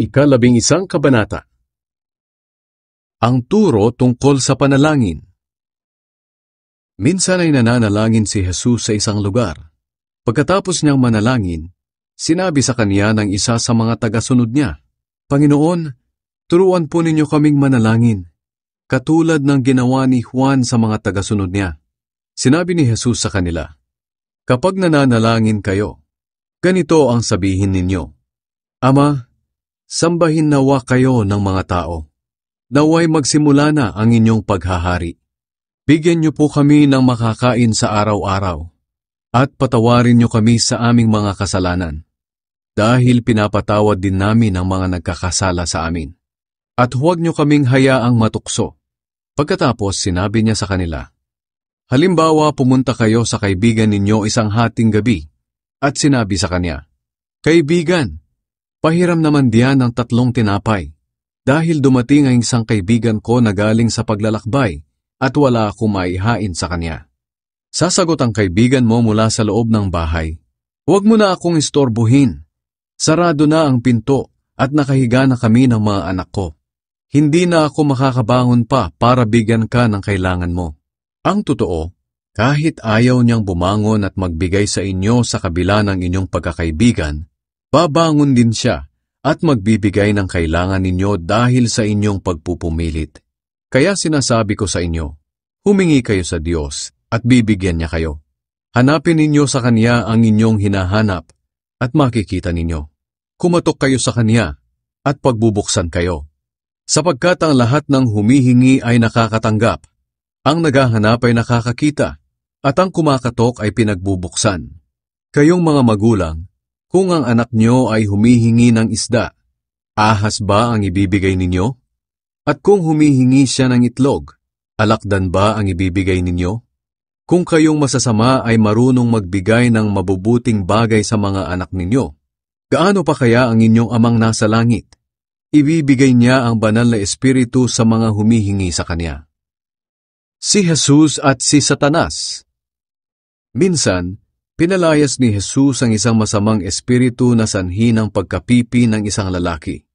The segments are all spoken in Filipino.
Ika-11 Kabanata. Ang turo tungkol sa panalangin. Minsan ay nananalangin si Jesus sa isang lugar. Pagkatapos niyang manalangin, sinabi sa kanya ng isa sa mga tagasunod niya, "Panginoon, turuan po ninyo kaming manalangin, katulad ng ginawa ni Juan sa mga tagasunod niya." Sinabi ni Jesus sa kanila, "Kapag nananalangin kayo, ganito ang sabihin ninyo, Ama, sambahin nawa kayo ng mga tao. Naway magsimula na ang inyong paghahari. Bigyan niyo po kami ng makakain sa araw-araw, at patawarin niyo kami sa aming mga kasalanan, dahil pinapatawad din namin ang mga nagkakasala sa amin. At huwag niyo kaming hayaang matukso." Pagkatapos sinabi niya sa kanila, "Halimbawa pumunta kayo sa kaibigan ninyo isang hating gabi, at sinabi sa kanya, Kaibigan, pahiram naman diyan ng 3 tinapay, dahil dumating ang isang kaibigan ko na galing sa paglalakbay at wala akong maihain sa kanya." Sasagot ang kaibigan mo mula sa loob ng bahay, "Huwag mo na akong istorbohin. Sarado na ang pinto at nakahiga na kami ng mga anak ko. Hindi na ako makakabangon pa para bigyan ka ng kailangan mo." Ang totoo, kahit ayaw niyang bumangon at magbigay sa inyo sa kabila ng inyong pagkakaibigan, babangon din siya at magbibigay ng kailangan ninyo dahil sa inyong pagpupumilit. Kaya sinasabi ko sa inyo, humingi kayo sa Diyos at bibigyan niya kayo. Hanapin ninyo sa Kanya ang inyong hinahanap at makikita ninyo. Kumatok kayo sa Kanya at pagbubuksan kayo. Sapagkat ang lahat ng humihingi ay nakakatanggap, ang naghahanap ay nakakakita, at ang kumakatok ay pinagbubuksan. Kayong mga magulang, kung ang anak nyo ay humihingi ng isda, ahas ba ang ibibigay ninyo? At kung humihingi siya ng itlog, alakdan ba ang ibibigay ninyo? Kung kayong masasama ay marunong magbigay ng mabubuting bagay sa mga anak ninyo, gaano pa kaya ang inyong Amang nasa langit? Ibibigay niya ang banal na espiritu sa mga humihingi sa Kanya. Si Jesus at si Satanas. Minsan, pinalayas ni Jesus ang isang masamang espiritu na sanhi ng pagkapipi ng isang lalaki.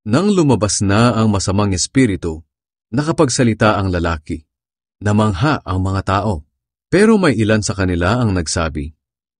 Nang lumabas na ang masamang espiritu, nakapagsalita ang lalaki. Namangha ang mga tao. Pero may ilan sa kanila ang nagsabi,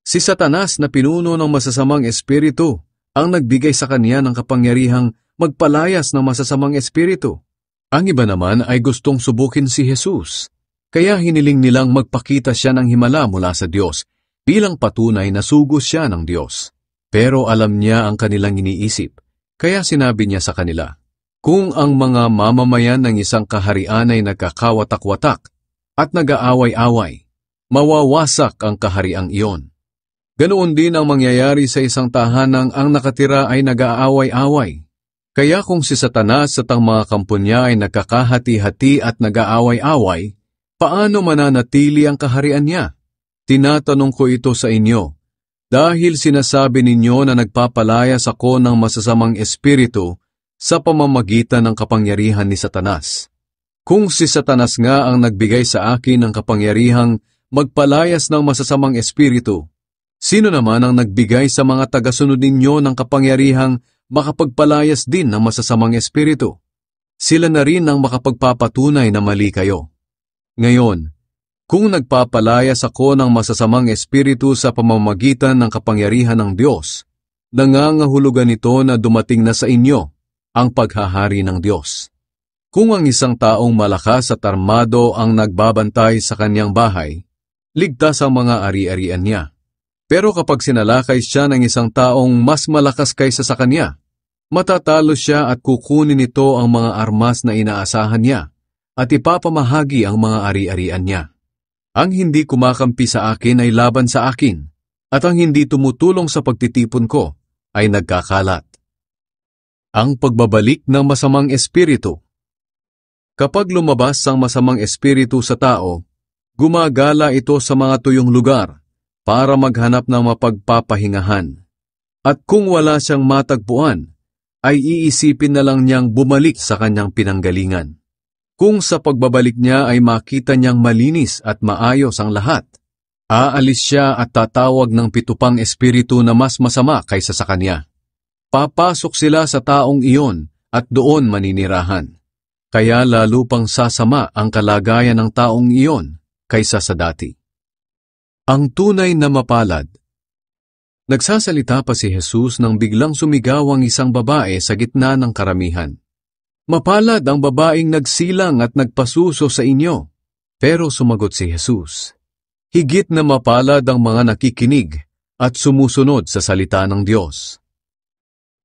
"Si Satanas na pinuno ng masasamang espiritu ang nagbigay sa kanya ng kapangyarihang magpalayas ng masasamang espiritu." Ang iba naman ay gustong subukin si Jesus, kaya hiniling nilang magpakita siya ng himala mula sa Diyos bilang patunay na sugos siya ng Diyos. Pero alam niya ang kanilang iniisip, kaya sinabi niya sa kanila, "Kung ang mga mamamayan ng isang kaharian ay nagkakawatak-watak at nag-aaway-away, mawawasak ang kahariang iyon. Ganoon din ang mangyayari sa isang tahanang ang nakatira ay nag-aaway-away. Kaya kung si Satanas at ang mga kampo niya ay nagkakahati-hati at nag-aaway-away, paano mananatili ang kaharian niya? Tinatanong ko ito sa inyo, dahil sinasabi ninyo na nagpapalayas ako ng masasamang espiritu sa pamamagitan ng kapangyarihan ni Satanas. Kung si Satanas nga ang nagbigay sa akin ng kapangyarihang magpalayas ng masasamang espiritu, sino naman ang nagbigay sa mga tagasunod ninyo ng kapangyarihang makapagpalayas din ng masasamang espiritu? Sila na rin ang makapagpapatunay na mali kayo. Ngayon, kung nagpapalayas ako ng masasamang espiritu sa pamamagitan ng kapangyarihan ng Diyos, nangangahulugan ito na dumating na sa inyo ang paghahari ng Diyos. Kung ang isang taong malakas at armado ang nagbabantay sa kanyang bahay, ligtas ang mga ari-arian niya. Pero kapag sinalakay siya ng isang taong mas malakas kaysa sa kanya, matatalo siya at kukunin nito ang mga armas na inaasahan niya at ipapamahagi ang mga ari-arian niya. Ang hindi kumakampi sa akin ay laban sa akin, at ang hindi tumutulong sa pagtitipon ko ay nagkakalat. Ang pagbabalik ng masamang espiritu. Kapag lumabas ang masamang espiritu sa tao, gumagala ito sa mga tuyong lugar para maghanap ng mapagpapahingahan. At kung wala siyang matagpuan, ay iisipin na lang niyang bumalik sa kanyang pinanggalingan. Kung sa pagbabalik niya ay makita niyang malinis at maayos ang lahat, aalis siya at tatawag ng 7 espiritu na mas masama kaysa sa kanya. Papasok sila sa taong iyon at doon maninirahan. Kaya lalo pang sasama ang kalagayan ng taong iyon kaysa sa dati. Ang tunay na mapalad. Nagsasalita pa si Jesus nang biglang sumigaw ang isang babae sa gitna ng karamihan. Mapalad ang babaeng nagsilang at nagpasuso sa inyo. Pero sumagot si Jesus, higit na mapalad ang mga nakikinig at sumusunod sa salita ng Diyos.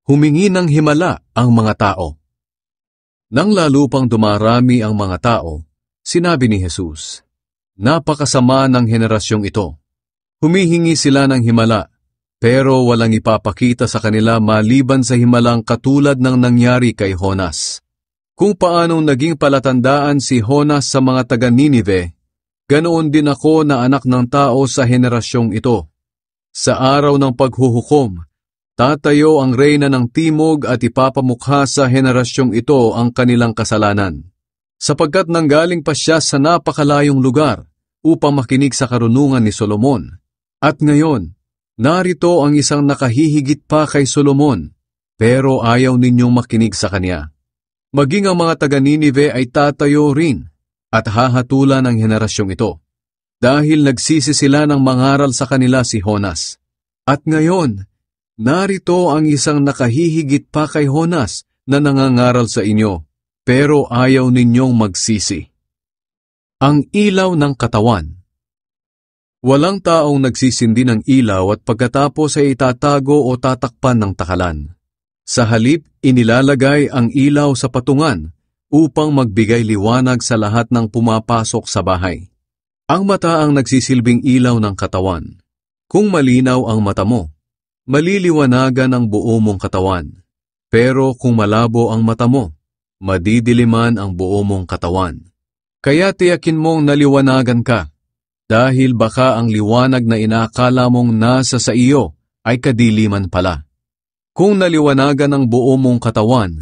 Humingi ng himala ang mga tao. Nang lalo pang dumarami ang mga tao, sinabi ni Jesus, napakasama ng henerasyong ito. Humihingi sila ng himala, pero walang ipapakita sa kanila maliban sa himalang katulad ng nangyari kay Jonas. Kung paanong naging palatandaan si Jonas sa mga taga-Ninive, ganoon din ako na anak ng tao sa henerasyong ito. Sa araw ng paghuhukom, tatayo ang reyna ng timog at ipapamukha sa henerasyong ito ang kanilang kasalanan. Sapagkat nanggaling pa siya sa napakalayong lugar upang makinig sa karunungan ni Solomon. At ngayon, narito ang isang nakahihigit pa kay Solomon, pero ayaw ninyong makinig sa kanya. Maging ang mga taga-Ninive ay tatayo rin at hahatulan ang henerasyong ito, dahil nagsisi sila ng mangaral sa kanila si Jonas. At ngayon, narito ang isang nakahihigit pa kay Jonas na nangangaral sa inyo, pero ayaw ninyong magsisi. Ang ilaw ng katawan. Walang taong nagsisindi ng ilaw at pagkatapos ay itatago o tatakpan ng takalan. Sa halip, inilalagay ang ilaw sa patungan upang magbigay liwanag sa lahat ng pumapasok sa bahay. Ang mata ang nagsisilbing ilaw ng katawan. Kung malinaw ang mata mo, maliliwanagan ang buo mong katawan. Pero kung malabo ang mata mo, madidiliman ang buo mong katawan. Kaya tiyakin mong naliwanagan ka, dahil baka ang liwanag na inaakala mong nasa sa iyo ay kadiliman pala. Kung naliwanagan ang buo mong katawan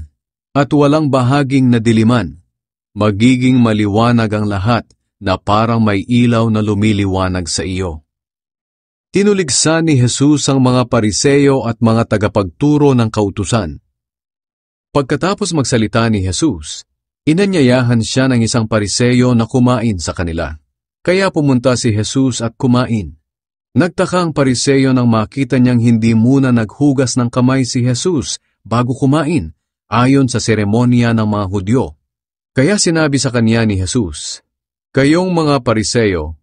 at walang bahaging nadiliman, magiging maliwanag ang lahat na parang may ilaw na lumiliwanag sa iyo. Tinuligsa ni Jesus ang mga Pariseo at mga tagapagturo ng kautusan. Pagkatapos magsalita ni Jesus, inanyayahan siya ng isang Pariseo na kumain sa kanila. Kaya pumunta si Jesus at kumain. Nagtaka ang Pariseo nang makita niyang hindi muna naghugas ng kamay si Jesus bago kumain, ayon sa seremonya ng mga Hudyo. Kaya sinabi sa kanya ni Jesus, kayong mga Pariseo,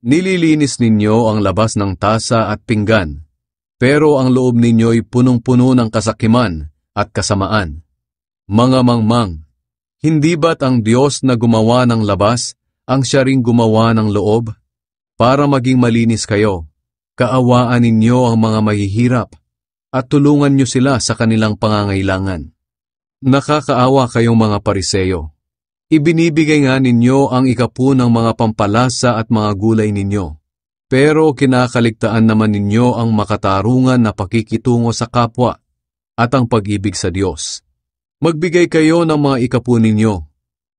nililinis ninyo ang labas ng tasa at pinggan, pero ang loob ninyo'y punong-puno ng kasakiman at kasamaan. Mga mangmang, hindi ba't ang Diyos na gumawa ng labas ang siya ring gumawa ng loob? Para maging malinis kayo, kaawaan ninyo ang mga mahihirap at tulungan nyo sila sa kanilang pangangailangan. Nakakaawa kayong mga Pariseo. Ibinibigay nga ninyo ang 10 ng mga pampalasa at mga gulay ninyo, pero kinakaligtaan naman ninyo ang makatarungan na pakikitungo sa kapwa at ang pag-ibig sa Diyos. Magbigay kayo ng mga 10 ninyo,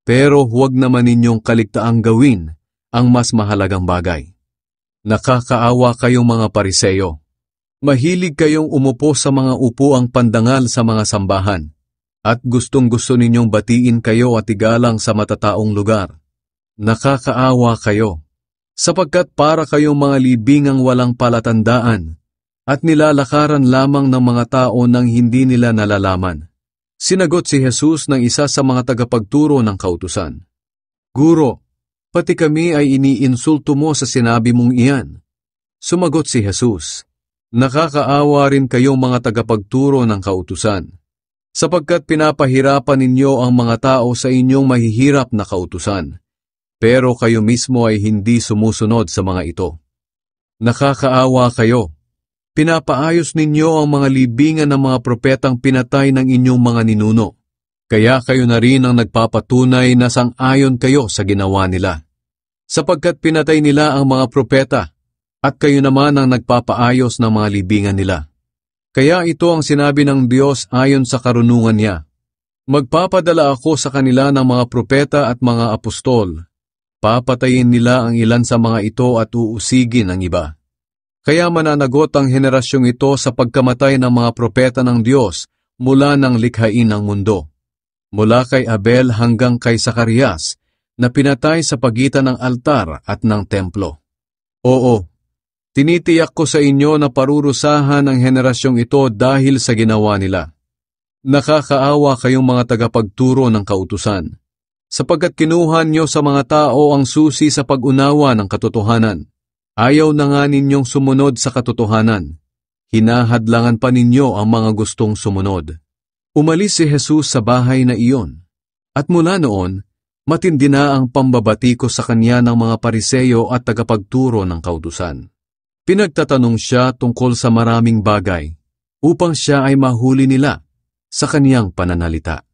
pero huwag naman ninyong kaligtaang gawin ang mas mahalagang bagay. Nakakaawa kayong mga Pariseo. Mahilig kayong umupo sa mga upuang pandangal sa mga sambahan, at gustong-gusto ninyong batiin kayo at igalang sa matataong lugar. Nakakaawa kayo, sapagkat para kayong mga libingang walang palatandaan, at nilalakaran lamang ng mga tao nang hindi nila nalalaman. Sinagot si Jesus ng isa sa mga tagapagturo ng kautusan, Guro, pati kami ay iniinsulto mo sa sinabi mong iyan. Sumagot si Jesus, nakakaawa rin kayong mga tagapagturo ng kautusan, sapagkat pinapahirapan ninyo ang mga tao sa inyong mahihirap na kautusan, pero kayo mismo ay hindi sumusunod sa mga ito. Nakakaawa kayo, pinapaayos ninyo ang mga libingan ng mga propetang pinatay ng inyong mga ninuno, kaya kayo na rin ang nagpapatunay na sang-ayon kayo sa ginawa nila. Sapagkat pinatay nila ang mga propeta, at kayo naman ang nagpapaayos ng mga libingan nila. Kaya ito ang sinabi ng Diyos ayon sa karunungan niya. Magpapadala ako sa kanila ng mga propeta at mga apostol. Papatayin nila ang ilan sa mga ito at uusigin ang iba. Kaya mananagot ang henerasyong ito sa pagkamatay ng mga propeta ng Diyos mula ng likhain ng mundo. Mula kay Abel hanggang kay Zacarias na pinatay sa pagitan ng altar at ng templo. Oo, tinitiyak ko sa inyo na parurusahan ang henerasyong ito dahil sa ginawa nila. Nakakaawa kayong mga tagapagturo ng kautusan, sapagkat kinuha niyo sa mga tao ang susi sa pag-unawa ng katotohanan. Ayaw na nga ninyong sumunod sa katotohanan. Hinahadlangan pa ninyo ang mga gustong sumunod. Umalis si Jesus sa bahay na iyon, at mula noon, matindi na ang pambabatiko sa kanya ng mga Pariseyo at tagapagturo ng kautusan. Pinagtatanong siya tungkol sa maraming bagay, upang siya ay mahuli nila sa kaniyang pananalita.